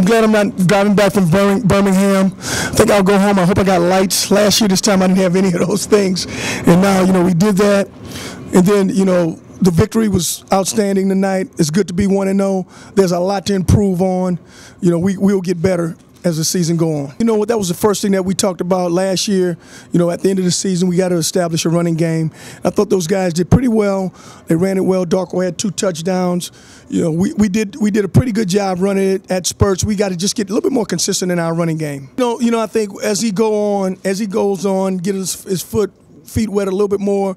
glad I'm not driving back from Birmingham. I think I'll go home. I hope I got lights. Last year, this time, I didn't have any of those things. And now, we did that. And then, the victory was outstanding tonight. It's good to be 1-0. There's a lot to improve on. We'll get better as the season go on. That was the first thing that we talked about last year. At the end of the season, we got to establish a running game. I thought those guys did pretty well. They ran it well. Darko had 2 touchdowns. We did a pretty good job running it at spurts. We got to just get a little bit more consistent in our running game. I think as he goes on, get his feet wet a little bit more.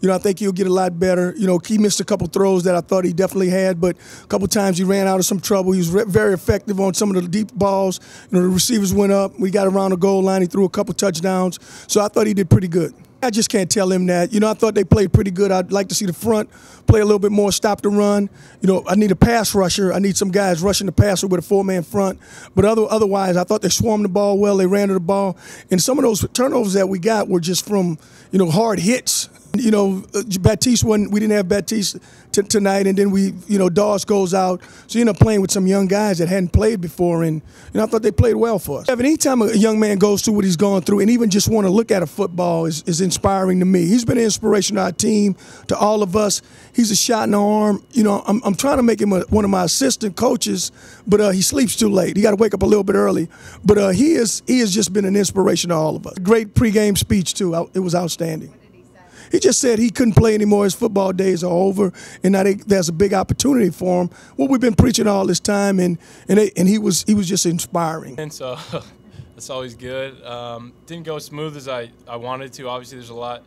I think he'll get a lot better. He missed a couple throws that I thought he definitely had, but a couple times he ran out of some trouble. He was very effective on some of the deep balls. The receivers went up. We got around the goal line. He threw a couple touchdowns. So I thought he did pretty good. I just can't tell him that. I thought they played pretty good. I'd like to see the front play a little bit more, stop the run. I need a pass rusher. I need some guys rushing the passer with a 4-man front. But otherwise, I thought they swarmed the ball well. They ran to the ball. And some of those turnovers that we got were just from, hard hits. Baptiste we didn't have Baptiste tonight, and then Dawes goes out. So you end up playing with some young guys that hadn't played before, and I thought they played well for us. Anytime a young man goes through what he's gone through and even just want to look at a football is inspiring to me. He's been an inspiration to our team, to all of us. He's a shot in the arm. I'm trying to make him one of my assistant coaches, but he sleeps too late. He got to wake up a little bit early. But he has just been an inspiration to all of us. Great pregame speech, too. It was outstanding. He just said he couldn't play anymore. His football days are over, and now there's a big opportunity for him. Well, we've been preaching all this time, and he was just inspiring. And so that's always good. Didn't go as smooth as I wanted to. Obviously, there's a lot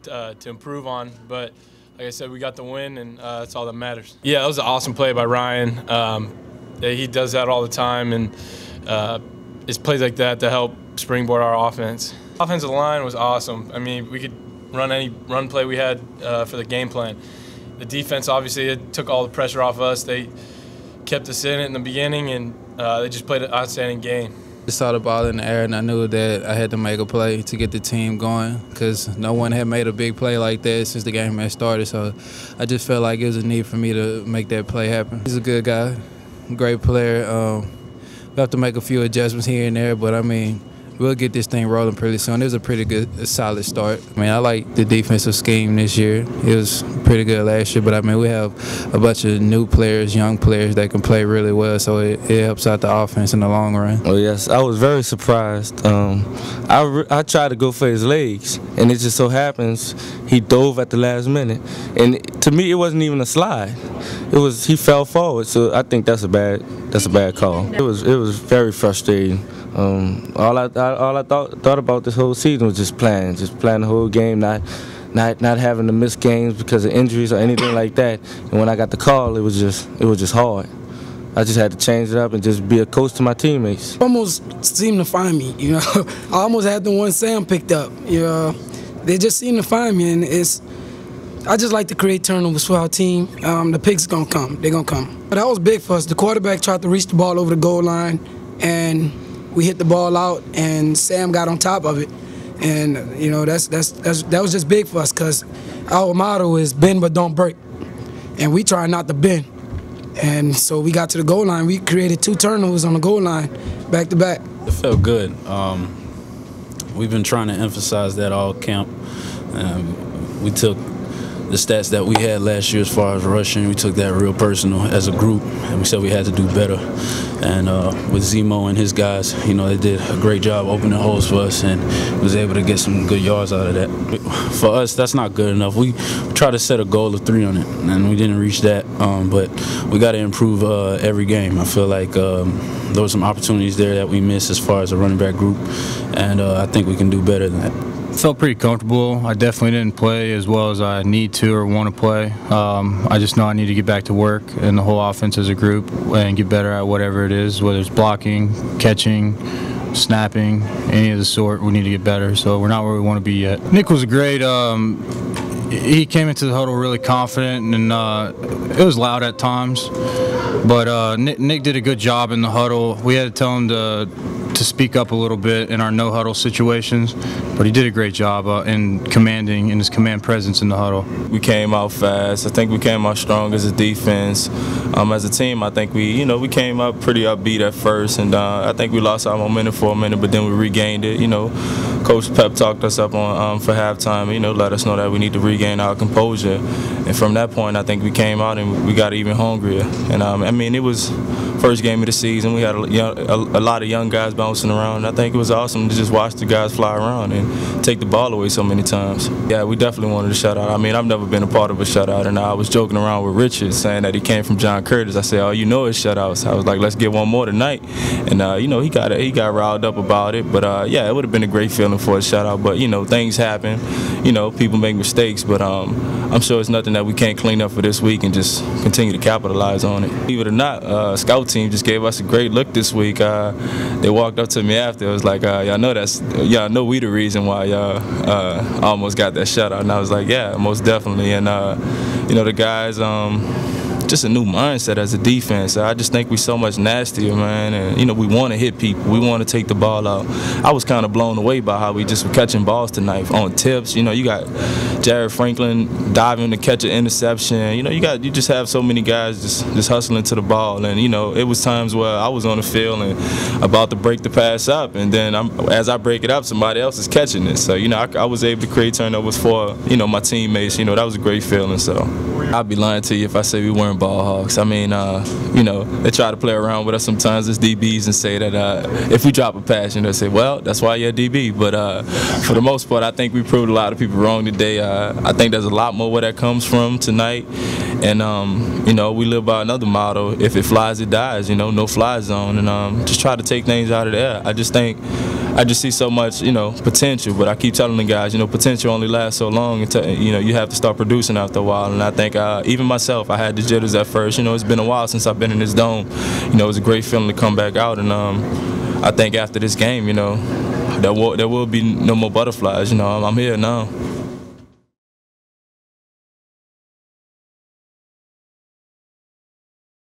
to improve on, but like I said, we got the win, and that's all that matters. Yeah, that was an awesome play by Ryan. He does that all the time, and it's plays like that to help springboard our offense. Offensive line was awesome. I mean, we could run any run play we had for the game plan. The defense, obviously, it took all the pressure off us. They kept us in it in the beginning, and they just played an outstanding game. I saw the ball in the air, and I knew that I had to make a play to get the team going because no one had made a big play like that since the game had started. So I just felt like it was a need for me to make that play happen. He's a good guy, great player. We have to make a few adjustments here and there, but I mean, we'll get this thing rolling pretty soon. It was a pretty good, solid start. I mean, I like the defensive scheme this year. It was pretty good last year, but I mean, we have a bunch of new players, young players that can play really well, so it helps out the offense in the long run. Oh, yes. I was very surprised. I tried to go for his legs, and it just so happens he dove at the last minute. And to me, it wasn't even a slide. He fell forward, so I think that's a bad call. It was very frustrating. All I thought about this whole season was just playing the whole game, not having to miss games because of injuries or anything like that. And when I got the call, it was just hard. I just had to change it up and just be a coach to my teammates. Almost seemed to find me, I almost had the one Sam picked up. They just seem to find me, and I just like to create turnovers for our team. The picks gonna come. They're gonna come. But that was big for us. The quarterback tried to reach the ball over the goal line, and we hit the ball out, and Sam got on top of it. And that was just big for us because our motto is bend but don't break, and we try not to bend. And so we got to the goal line. We created 2 turnovers on the goal line, back to back. It felt good. We've been trying to emphasize that all camp. We took the stats that we had last year as far as rushing, we took that real personal as a group, and we said we had to do better. And with Zemo and his guys, they did a great job opening holes for us, and was able to get some good yards out of that. For us, that's not good enough. We tried to set a goal of 3 on it, and we didn't reach that. But we got to improve every game. I feel like there were some opportunities there that we missed as far as a running back group, and I think we can do better than that. Felt pretty comfortable. I definitely didn't play as well as I need to or want to play. I just know I need to get back to work and the whole offense as a group and get better at whatever it is, whether it's blocking, catching, snapping, any of the sort. We need to get better, so we're not where we want to be yet. Nick was great. He came into the huddle really confident, and it was loud at times, but Nick did a good job in the huddle. We had to tell him to to speak up a little bit in our no-huddle situations, but he did a great job in his command presence in the huddle. We came out fast. I think we came out strong as a defense. As a team, I think we came out pretty upbeat at first, and I think we lost our momentum for a minute, but then we regained it. Coach Pep talked us up on for halftime. Let us know that we need to regain our composure, and from that point, I think we came out and we got even hungrier. And it was first game of the season. We had a lot of young guys bouncing around. I think it was awesome to just watch the guys fly around and take the ball away so many times. Yeah, we definitely wanted a shutout. I've never been a part of a shutout, and I was joking around with Richard saying that he came from John Curtis. I said, "Oh, you know it's shutouts." I was like, "Let's get one more tonight," and he got riled up about it. But yeah, it would have been a great feeling for a shutout. But things happen. People make mistakes. But I'm sure it's nothing that we can't clean up for this week and just continue to capitalize on it. Believe it or not, scout team just gave us a great look this week. They walked up to me after. It was like, y'all know we the reason why y'all almost got that shutout. And I was like, yeah, most definitely. And the guys, just a new mindset as a defense. I just think we're so much nastier, man. And we want to hit people. We want to take the ball out. I was kind of blown away by how we just were catching balls tonight on tips. You got Jared Franklin diving to catch an interception. You just have so many guys just hustling to the ball. And it was times where I was on the field and about to break the pass up, and then as I break it up, somebody else is catching it. So I was able to create turnovers for my teammates. That was a great feeling. So I'd be lying to you if I say we weren't ball hogs. They try to play around with us sometimes as DBs and say that if we drop a pass, they say, well, that's why you're a DB. But for the most part, I think we proved a lot of people wrong today. I think there's a lot more where that comes from tonight. And, we live by another motto: if it flies, it dies, no fly zone. And just try to take things out of there. I just see so much, potential. But I keep telling the guys, potential only lasts so long until, you have to start producing after a while. And I think even myself, I had the jitters at first. It's been a while since I've been in this dome. It was a great feeling to come back out. And I think after this game, there will be no more butterflies. I'm here now.